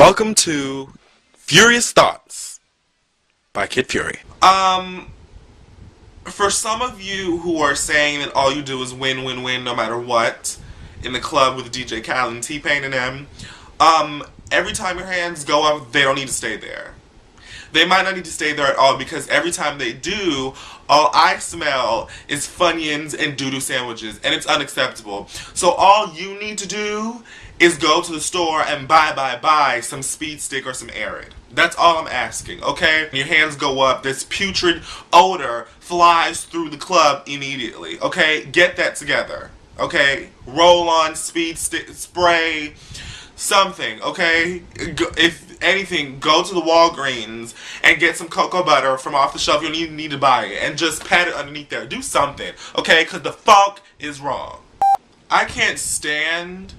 Welcome to Furious Thoughts by Kid Fury. For some of you who are saying that all you do is win, win, win no matter what in the club with DJ Khaled and T-Pain and them, every time your hands go up, they don't need to stay there. They might not need to stay there at all because every time they do, all I smell is Funyuns and doo-doo sandwiches, and it's unacceptable. So all you need to do is go to the store and buy some Speed Stick or some Arid. That's all I'm asking, okay? Your hands go up, this putrid odor flies through the club immediately, okay? Get that together, okay? Roll on, Speed Stick, spray, something, okay? If anything, go to the Walgreens and get some cocoa butter from off the shelf. You don't even need to buy it. And just pat it underneath there. Do something, okay? Because the funk is wrong. I can't stand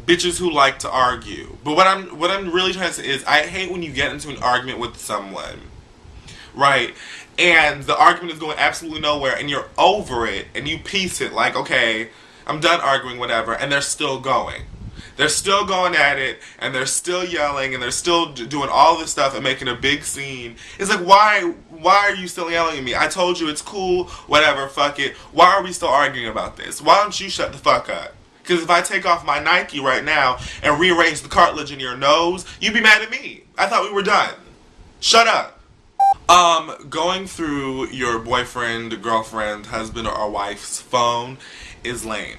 bitches who like to argue. But what I'm really trying to say is I hate when you get into an argument with someone, right? And the argument is going absolutely nowhere and you're over it and you piece it like, okay, I'm done arguing, whatever, and they're still going. They're still going at it, and they're still yelling, and they're still doing all this stuff and making a big scene. It's like, why are you still yelling at me? I told you it's cool, whatever, fuck it. Why are we still arguing about this? Why don't you shut the fuck up? Because if I take off my Nike right now and rearrange the cartilage in your nose, you'd be mad at me. I thought we were done. Shut up. Going through your boyfriend, girlfriend, husband, or wife's phone is lame.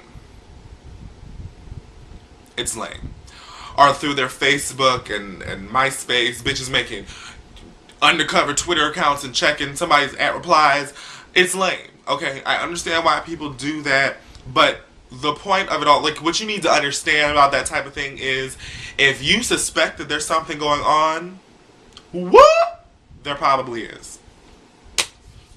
It's lame. Or through their Facebook and MySpace, bitches making undercover Twitter accounts and checking somebody's at replies. It's lame. Okay, I understand why people do that, but the point of it all, like, what you need to understand about that type of thing is if you suspect that there's something going on, what? There probably is.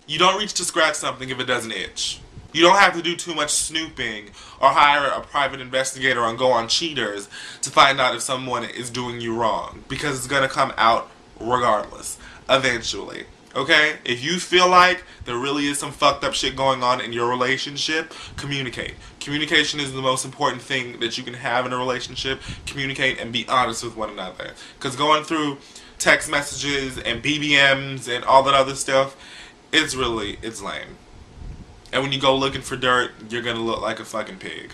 You don't reach to scratch something if it doesn't itch. You don't have to do too much snooping or hire a private investigator and go on Cheaters to find out if someone is doing you wrong. Because it's going to come out regardless. Eventually. Okay? If you feel like there really is some fucked up shit going on in your relationship, communicate. Communication is the most important thing that you can have in a relationship. Communicate and be honest with one another. Because going through text messages and BBMs and all that other stuff, it's lame. And when you go looking for dirt, you're gonna look like a fucking pig.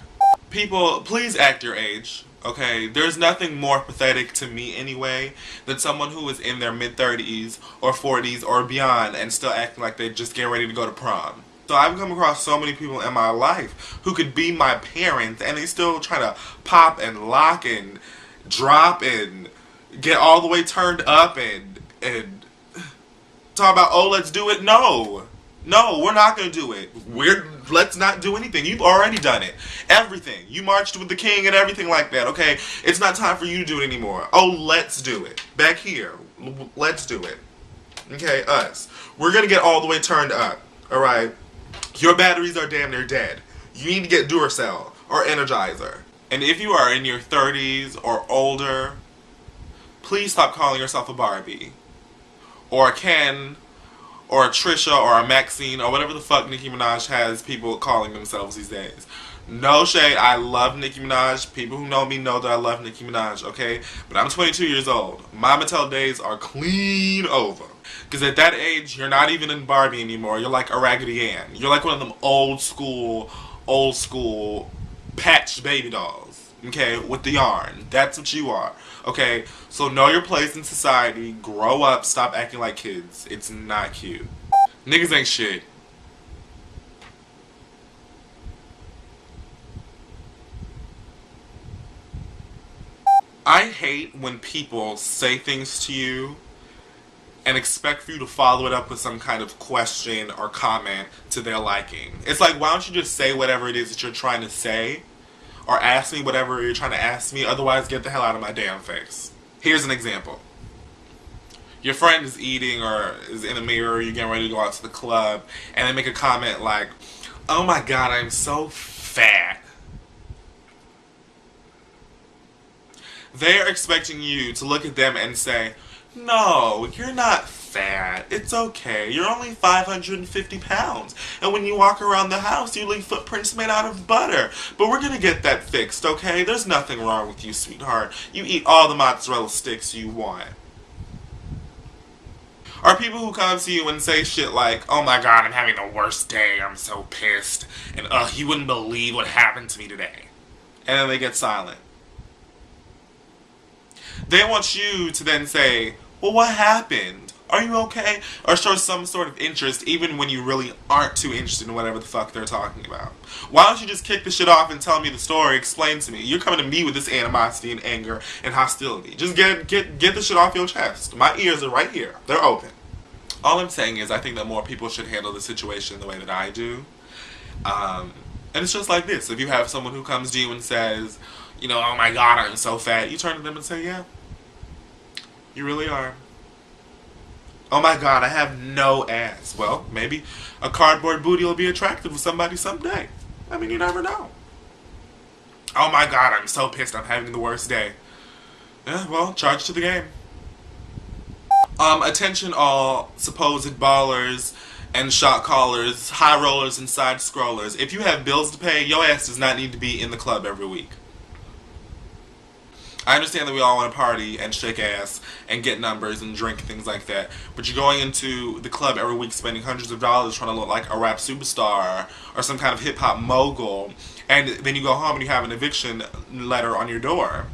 People, please act your age, okay? There's nothing more pathetic to me anyway than someone who is in their mid-30s or 40s or beyond and still acting like they're just getting ready to go to prom. So I've come across so many people in my life who could be my parents and they still try to pop and lock and drop and get all the way turned up and talk about, oh, let's do it. No, we're not going to do it. Let's not do anything. You've already done it. Everything. You marched with the king and everything like that, okay? It's not time for you to do it anymore. Oh, let's do it. Back here. Let's do it. Okay, us. We're going to get all the way turned up, alright? Your batteries are damn near dead. You need to get Duracell or Energizer. And if you are in your 30s or older, please stop calling yourself a Barbie. Or a Ken, or a Trisha, or a Maxine, or whatever the fuck Nicki Minaj has people calling themselves these days. No shade, I love Nicki Minaj. People who know me know that I love Nicki Minaj, okay? But I'm 22 years old. My Mattel days are clean over. Because at that age, you're not even in Barbie anymore. You're like a Raggedy Ann. You're like one of them old school patched baby dolls, okay? With the yarn. That's what you are. Okay, so know your place in society, grow up, stop acting like kids. It's not cute. Niggas ain't shit. I hate when people say things to you and expect for you to follow it up with some kind of question or comment to their liking. It's like, why don't you just say whatever it is that you're trying to say? Or ask me whatever you're trying to ask me, otherwise get the hell out of my damn face. Here's an example. Your friend is eating or is in the mirror, you're getting ready to go out to the club, and they make a comment like, oh my god, I'm so fat. They're expecting you to look at them and say, No, you're not fat. It's okay. You're only 550 pounds. And when you walk around the house, you leave footprints made out of butter. But we're gonna get that fixed, okay? There's nothing wrong with you, sweetheart. You eat all the mozzarella sticks you want. Are people who come to you and say shit like, oh my god, I'm having the worst day, I'm so pissed, and you wouldn't believe what happened to me today. And then they get silent. They want you to then say, well, what happened? Are you okay? Or show some sort of interest even when you really aren't too interested in whatever the fuck they're talking about. Why don't you just kick the shit off and tell me the story, explain to me? You're coming to me with this animosity and anger and hostility. Just get the shit off your chest. My ears are right here. They're open. All I'm saying is I think that more people should handle the situation the way that I do. And it's just like this. If you have someone who comes to you and says, you know, oh my god, I'm so fat, you turn to them and say, yeah, you really are. Oh my god, I have no ass. Well, maybe a cardboard booty will be attractive to somebody someday. I mean, you never know. Oh my god, I'm so pissed, I'm having the worst day. Yeah, well, charge to the game. Attention all supposed ballers and shot callers, high rollers and side scrollers. If you have bills to pay, your ass does not need to be in the club every week. I understand that we all want to party and shake ass and get numbers and drink and things like that, but you're going into the club every week spending hundreds of dollars trying to look like a rap superstar or some kind of hip-hop mogul, and then you go home and you have an eviction letter on your door.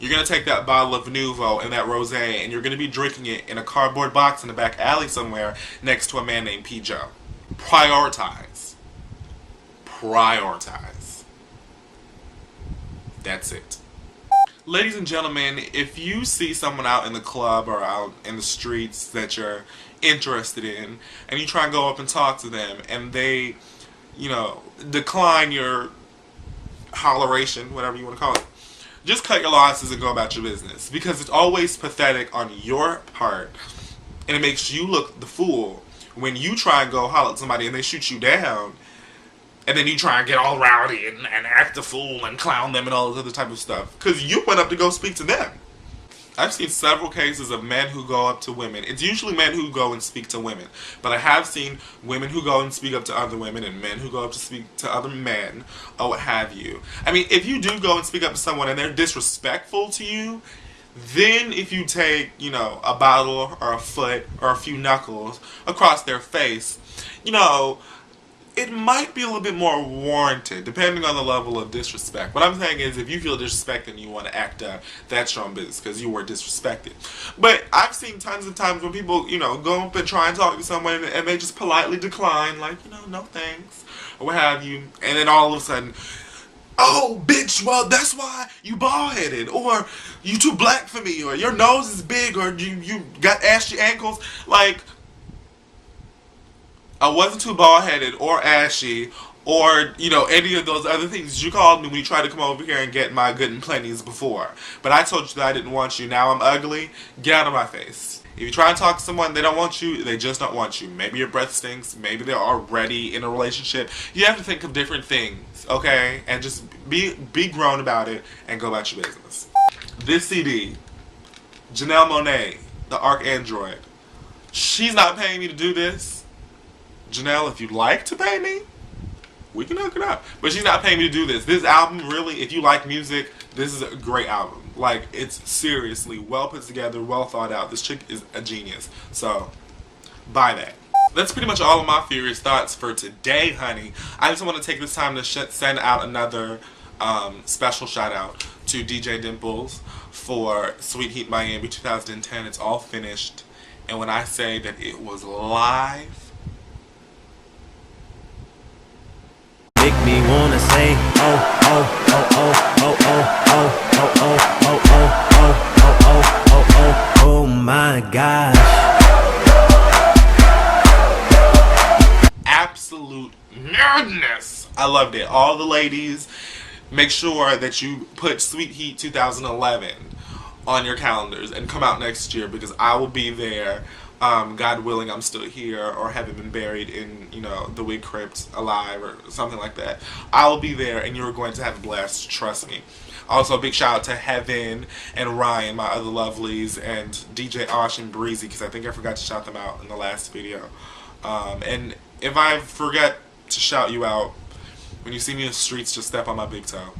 You're going to take that bottle of Nouveau and that rosé and you're going to be drinking it in a cardboard box in the back alley somewhere next to a man named P. Joe. Prioritize. Prioritize. That's it. Ladies and gentlemen, if you see someone out in the club or out in the streets that you're interested in, and you try and go up and talk to them, and they, you know, decline your holleration, whatever you want to call it, just cut your losses and go about your business. Because it's always pathetic on your part, and it makes you look the fool when you try and go holler at somebody and they shoot you down, and then you try and get all rowdy and act a fool and clown them and all this other type of stuff. Because you went up to go speak to them. I've seen several cases of men who go up to women. It's usually men who go and speak to women. But I have seen women who go and speak up to other women and men who go up to speak to other men or what have you. I mean, if you do go and speak up to someone and they're disrespectful to you, then if you take, you know, a bottle or a foot or a few knuckles across their face, you know, it might be a little bit more warranted, depending on the level of disrespect. What I'm saying is, if you feel disrespected and you want to act up, that's your own business, because you were disrespected. But I've seen tons of times when people, you know, go up and try and talk to someone, and they just politely decline, like, you know, no thanks, or what have you. And then all of a sudden, oh, bitch, well, that's why you bald-headed, or you too black for me, or your nose is big, or you got ashy ankles. Like, I wasn't too bald-headed or ashy or, you know, any of those other things you called me when you tried to come over here and get my good and plenties before. But I told you that I didn't want you. Now I'm ugly. Get out of my face. If you try and talk to someone, they don't want you, they just don't want you. Maybe your breath stinks. Maybe they're already in a relationship. You have to think of different things, okay? And just be grown about it and go about your business. This CD, Janelle Monáe, the ArchAndroid, she's not paying me to do this. Janelle, if you'd like to pay me, we can hook it up. But she's not paying me to do this. This album, really, if you like music, this is a great album. Like, it's seriously well put together, well thought out. This chick is a genius. So, buy that. That's pretty much all of my furious thoughts for today, honey. I just want to take this time to send out another special shout out to DJ Dimples for Sweet Heat Miami 2010. It's all finished. And when I say that it was live, make me wanna say, oh, oh, oh, oh, oh, oh, oh, oh, oh, oh, oh, oh, oh, oh, oh, oh my gosh. Absolute nerdness. I loved it. All the ladies, make sure that you put Sweet Heat 2011 on your calendars and come out next year, because I will be there. God willing, I'm still here or haven't been buried in, you know, the Wig Crypt alive or something like that. I will be there and you're going to have a blast, trust me. Also, big shout out to Heaven and Ryan, my other lovelies, and DJ Osh and Breezy, because I think I forgot to shout them out in the last video. And if I forget to shout you out, when you see me in the streets, just step on my big toe.